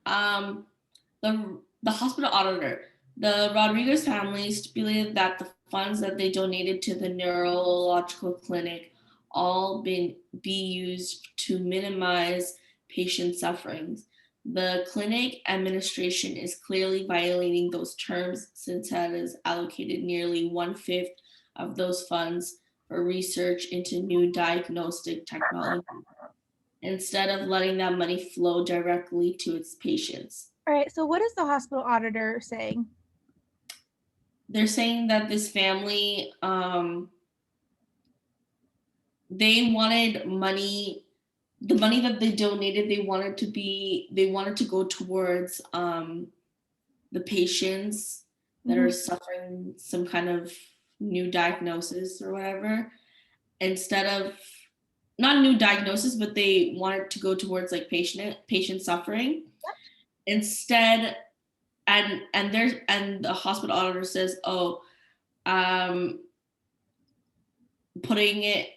Um, the hospital auditor, the Rodriguez family stipulated that the funds that they donated to the neurological clinic all be used to minimize patient sufferings. The clinic administration is clearly violating those terms since it has allocated nearly 1/5 of those funds for research into new diagnostic technology instead of letting that money flow directly to its patients. All right, so what is the hospital auditor saying? They're saying that this family, they wanted money, the money that they donated, they wanted to go towards the patients that are suffering some kind of new diagnosis or whatever, instead of not new diagnosis, but they wanted to go towards like patient suffering instead. And the hospital auditor says, oh, putting it,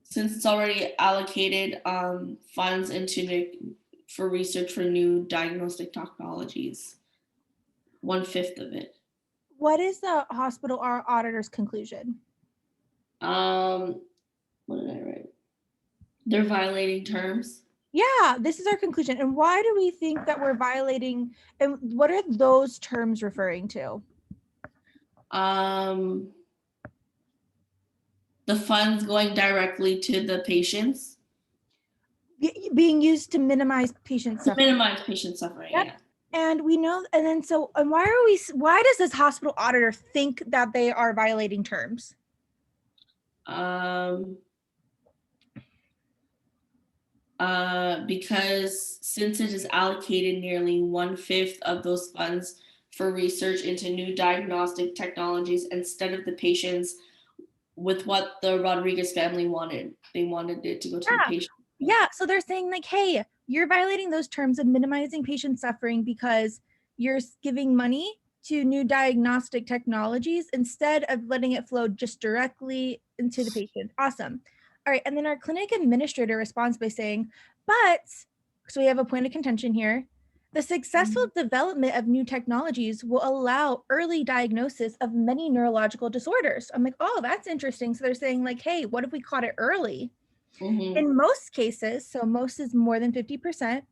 since it's already allocated funds for research for new diagnostic technologies, 1/5 of it. What is the hospital auditor's conclusion? What did I write? They're violating terms. Yeah, this is our conclusion. And why do we think that we're violating, and what are those terms referring to? The funds going directly to the patients. Being used to minimize patient suffering. Minimize patient suffering, yep. Yeah. And we know, and then so, and why does this hospital auditor think that they are violating terms? Because since it has allocated nearly 1/5 of those funds for research into new diagnostic technologies instead of the patients, with what the Rodriguez family wanted. They wanted it to go to the patient. Yeah, so they're saying like, hey, you're violating those terms of minimizing patient suffering because you're giving money to new diagnostic technologies instead of letting it flow just directly into the patient. Awesome. All right, and then our clinic administrator responds by saying, but, so we have a point of contention here, the successful development of new technologies will allow early diagnosis of many neurological disorders. I'm like, oh, that's interesting. So they're saying like, hey, what if we caught it early? In most cases, so most is more than 50%,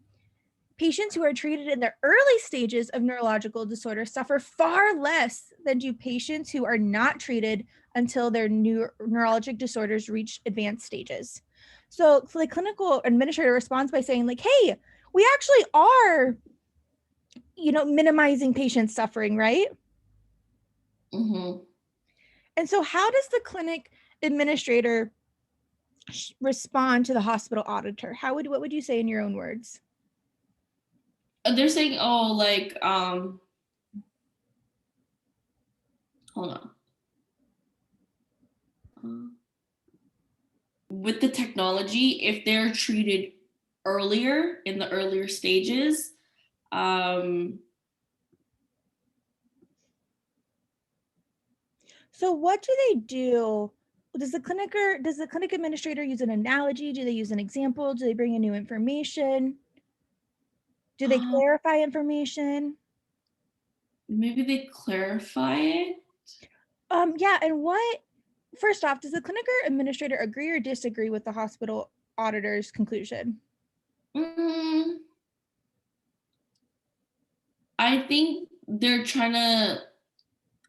patients who are treated in the early stages of neurological disorder suffer far less than do patients who are not treated until their neurologic disorders reach advanced stages. So the clinical administrator responds by saying like, hey, we actually are, minimizing patient suffering, right? And so how does the clinic administrator respond to the hospital auditor? What would you say in your own words? They're saying, oh, like, hold on. With the technology, if they're treated earlier in the earlier stages, so what do they do? Does the clinic administrator use an analogy? Do they use an example? Do they bring in new information? Do they clarify information? Maybe they clarify it. Yeah, and first off, does the clinic administrator agree or disagree with the hospital auditor's conclusion? I think they're trying to,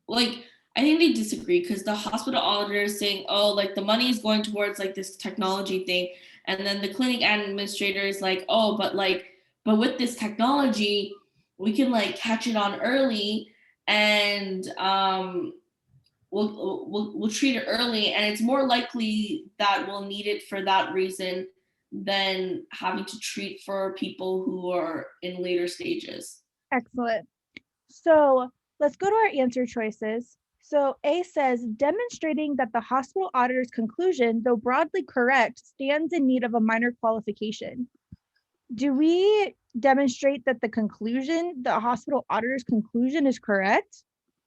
like, I think they disagree because the hospital auditor is saying, oh, like the money is going towards like this technology thing. And then the clinic administrator is like, oh, but with this technology, we can like catch it on early and we'll treat it early. And it's more likely that we'll need it for that reason than having to treat for people who are in later stages. Excellent. So let's go to our answer choices. So A says, demonstrating that the hospital auditor's conclusion, though broadly correct, stands in need of a minor qualification. Do we demonstrate that the hospital auditor's conclusion is correct?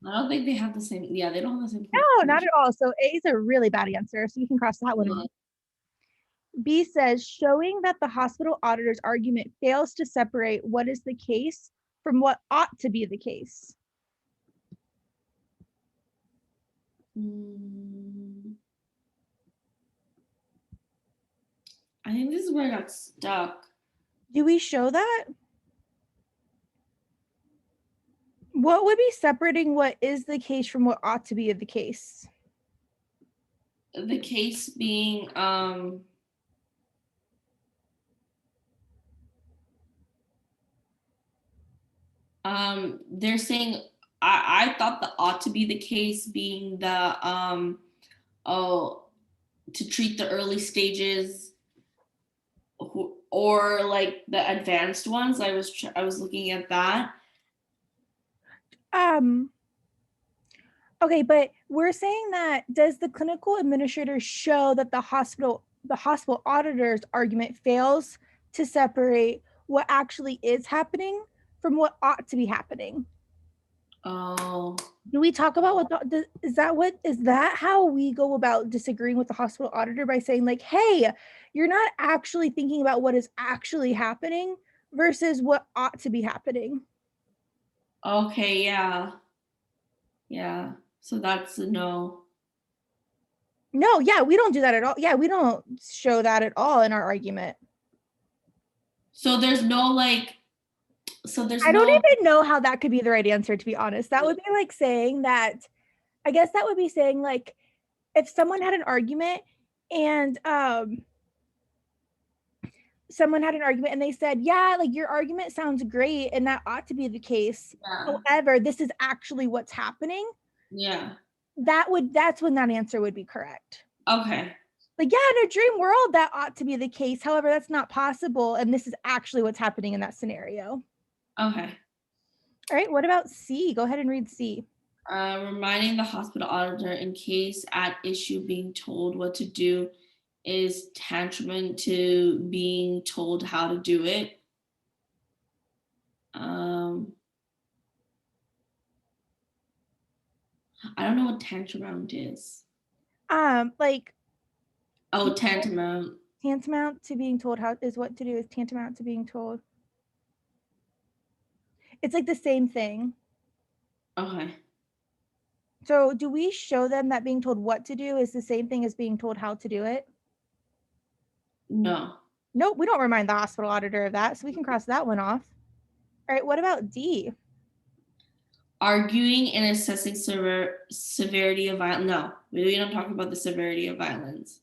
I don't think they have the same, they don't have the same. No, not at all. So A is a really bad answer. So you can cross that one off. B says, showing that the hospital auditor's argument fails to separate what is the case from what ought to be the case. I think this is where I got stuck. Do we show that? What would be separating what is the case from what ought to be the case? The case being they're saying I thought the ought to be the case being the to treat the early stages or like the advanced ones. I was looking at that. Okay, but we're saying that does the clinical administrator show that the hospital auditor's argument fails to separate what actually is happening from what ought to be happening? Oh. Do we talk about is that how we go about disagreeing with the hospital auditor, by saying like, hey, you're not actually thinking about what is actually happening versus what ought to be happening? Okay, yeah. Yeah. So that's a no. No, yeah, we don't do that at all. Yeah, we don't show that at all in our argument. So there's no like I don't even know how that could be the right answer, to be honest. That would be like saying that, I guess that would be saying like, if someone had an argument and they said, yeah, like your argument sounds great and that ought to be the case. Yeah. However, this is actually what's happening. Yeah. That's when that answer would be correct. Okay. Like, yeah, in a dream world, that ought to be the case. However, that's not possible. And this is actually what's happening in that scenario. Okay. All right. What about C? Go ahead and read C. Reminding the hospital auditor in case at issue being told what to do is tantamount to being told how to do it. I don't know what tantamount is. Like, oh, tantamount. Tantamount to being told how is what to do is tantamount to being told. It's like the same thing. Okay. So do we show them that being told what to do is the same thing as being told how to do it? No. Nope, we don't remind the hospital auditor of that, so we can cross that one off. All right, what about D? Arguing and assessing severity of violence. No, we don't talk about the severity of violence.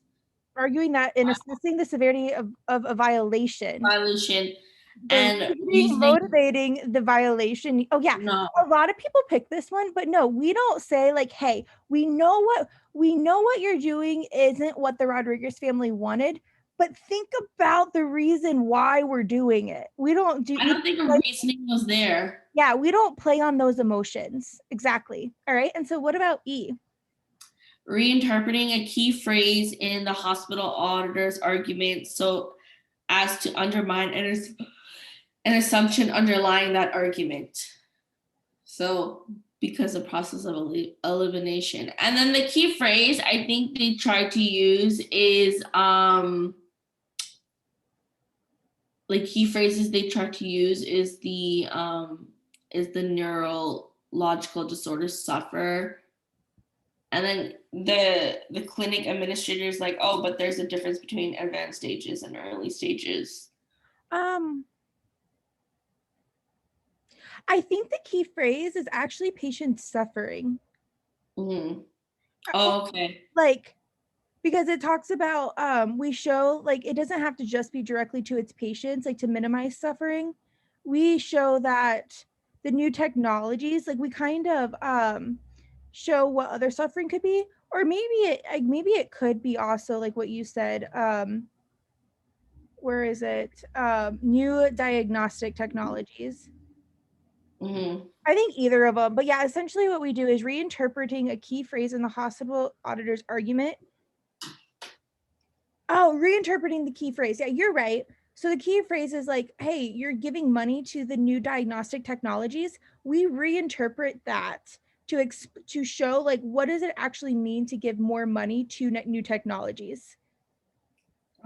Arguing that in assessing the severity of a violation. And motivating the violation. Oh yeah, no. A lot of people pick this one, but no, we don't say like, hey, we know what you're doing isn't what the Rodriguez family wanted, but think about the reason why we're doing it. I don't think a reasoning was there. Yeah, we don't play on those emotions. Exactly. All right. And so what about E? Reinterpreting a key phrase in the hospital auditor's argument so as to undermine an assumption underlying that argument. So because the process of elimination. And then the key phrase I think they try to use is like key phrases they try to use is the neurological disorder suffer. And then the clinic administrator is like, oh, but there's a difference between advanced stages and early stages. I think the key phrase is actually patient suffering. Mm-hmm. Oh, okay. Like, because it talks about we show like it doesn't have to just be directly to its patients, like to minimize suffering. We show that the new technologies, like we kind of show what other suffering could be, or maybe it could be also like what you said. Where is it? New diagnostic technologies. Mm-hmm. I think either of them, but yeah, essentially what we do is reinterpreting a key phrase in the hospital auditor's argument. Oh, reinterpreting the key phrase. Yeah, you're right. So the key phrase is like, hey, you're giving money to the new diagnostic technologies. We reinterpret that to show like what does it actually mean to give more money to new technologies.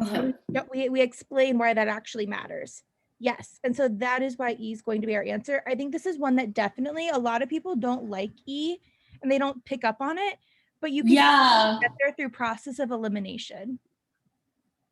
Okay. We explain why that actually matters. Yes. And so that is why E is going to be our answer. I think this is one that definitely a lot of people don't like E and they don't pick up on it, but you can Yeah. get there through process of elimination.